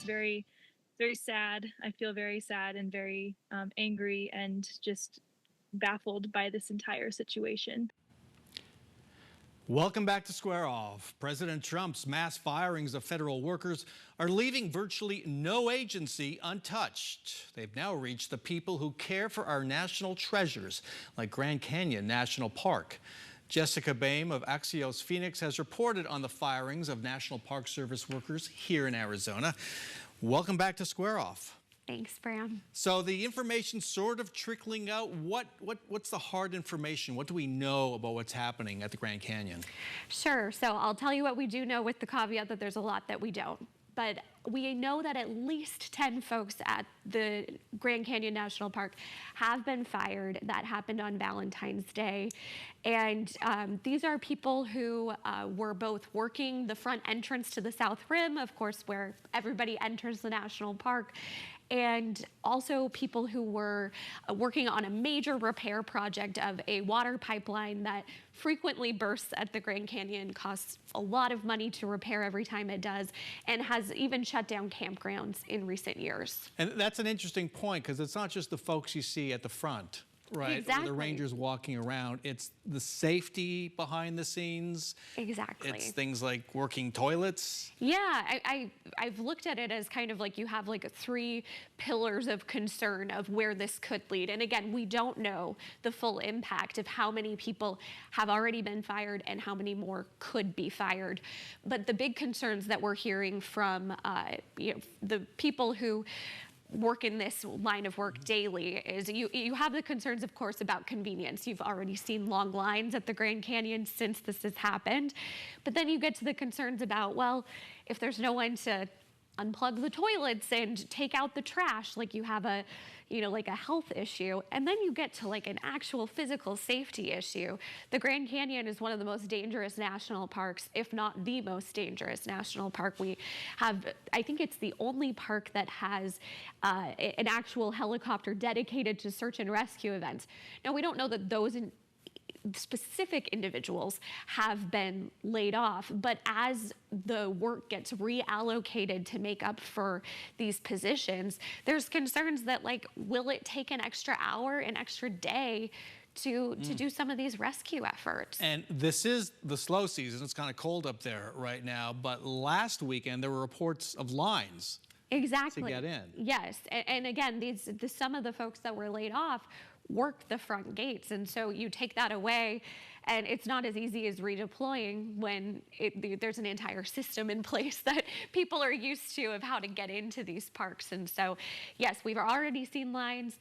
It's very sad. I feel very sad and very angry and just baffled by this entire situation. Welcome back to Square Off. President Trump's mass firings of federal workers are leaving virtually no agency untouched. They've now reached the people who care for our national treasures, like Grand Canyon National Park. Jessica Boehm of Axios Phoenix has reported on the firings of National Park Service workers here in Arizona. Welcome back to Square Off. Thanks, Bram. So the information sort of trickling out. What's the hard information? What do we know about what's happening at the Grand Canyon? Sure. So I'll tell you what we do know with the caveat that there's a lot that we don't. But we know that at least 10 folks at the Grand Canyon National Park have been fired. That happened on Valentine's Day. And these are people who were both working the front entrance to the South Rim, of course, where everybody enters the national park, and also people who were working on a major repair project of a water pipeline that frequently bursts at the Grand Canyon, costs a lot of money to repair every time it does, and has even shut down campgrounds in recent years. And that's an interesting point, because it's not just the folks you see at the front, right? Exactly. Or the rangers walking around. It's the safety behind the scenes. Exactly. It's things like working toilets. Yeah, I've looked at it as kind of like you have like 3 pillars of concern of where this could lead. And again, we don't know the full impact of how many people have already been fired and how many more could be fired. But the big concerns that we're hearing from the people who work in this line of work daily is you have the concerns, of course, about convenience. You've already seen long lines at the Grand Canyon since this has happened. But then you get to the concerns about, well, if there's no one to unplug the toilets and take out the trash, like you have a like a health issue. And then you get to like an actual physical safety issue. The Grand Canyon is one of the most dangerous national parks, if not the most dangerous national park. We have, I think it's the only park that has an actual helicopter dedicated to search and rescue events. Now, we don't know that those specific individuals have been laid off, but as the work gets reallocated to make up for these positions, there's concerns that, like, will it take an extra hour, an extra day to do some of these rescue efforts? And this is the slow season. It's kind of cold up there right now, but last weekend there were reports of lines. Exactly. To get in. Yes, and again, some of the folks that were laid off worked the front gates, and so you take that away, and it's not as easy as redeploying when there's an entire system in place that people are used to of how to get into these parks. And so, yes, we've already seen lines.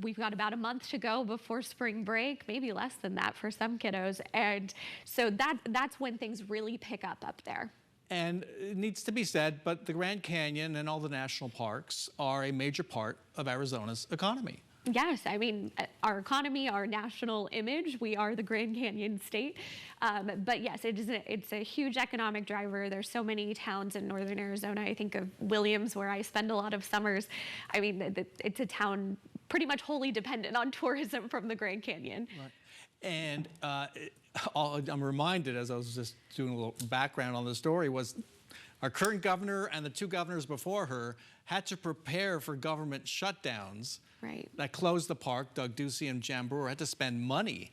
We've got about a month to go before spring break, maybe less than that for some kiddos, and so that's when things really pick up there. And it needs to be said, but the Grand Canyon and all the national parks are a major part of Arizona's economy. Yes, I mean, our economy, our national image, we are the Grand Canyon state. But yes, it's a huge economic driver. There's so many towns in northern Arizona. I think of Williams, where I spend a lot of summers. I mean, it's a town pretty much wholly dependent on tourism from the Grand Canyon. Right. And I'm reminded, as I was just doing a little background on the story, was our current governor and the 2 governors before her had to prepare for government shutdowns. Right. That closed the park. Doug Ducey and Jan Brewer had to spend money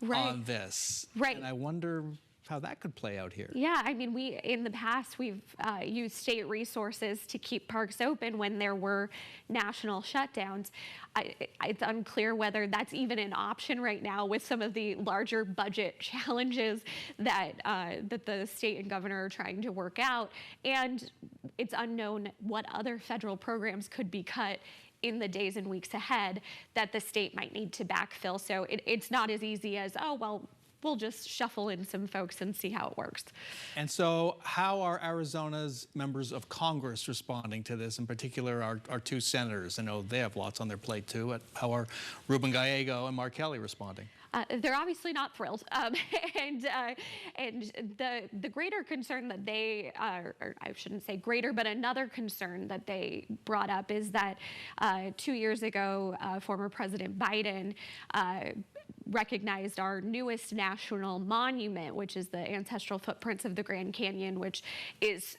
on this. Right. And I wonder how that could play out here. Yeah, I mean, in the past, we've used state resources to keep parks open when there were national shutdowns. It's unclear whether that's even an option right now with some of the larger budget challenges that the state and governor are trying to work out. And it's unknown what other federal programs could be cut in the days and weeks ahead that the state might need to backfill. So it's not as easy as, oh, well, we'll just shuffle in some folks and see how it works. And so how are Arizona's members of Congress responding to this, in particular our 2 senators? I know they have lots on their plate too. But how are Ruben Gallego and Mark Kelly responding? They're obviously not thrilled. And the greater concern that they, or I shouldn't say greater, but another concern that they brought up is that 2 years ago, former President Biden recognized our newest national monument, which is the ancestral footprints of the Grand Canyon, which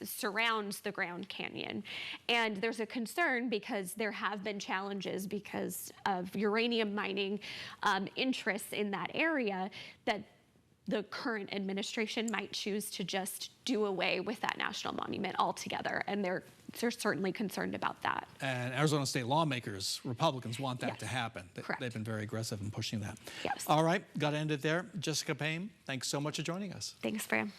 surrounds the Grand Canyon. And there's a concern because there have been challenges because of uranium mining interests in that area, that the current administration might choose to just do away with that national monument altogether. And they're certainly concerned about that. And Arizona state lawmakers, Republicans, want that Yes. to happen. Correct. They've been very aggressive in pushing that. Yes. All right, got to end it there. Jessica Boehm, thanks so much for joining us. Thanks, Fran.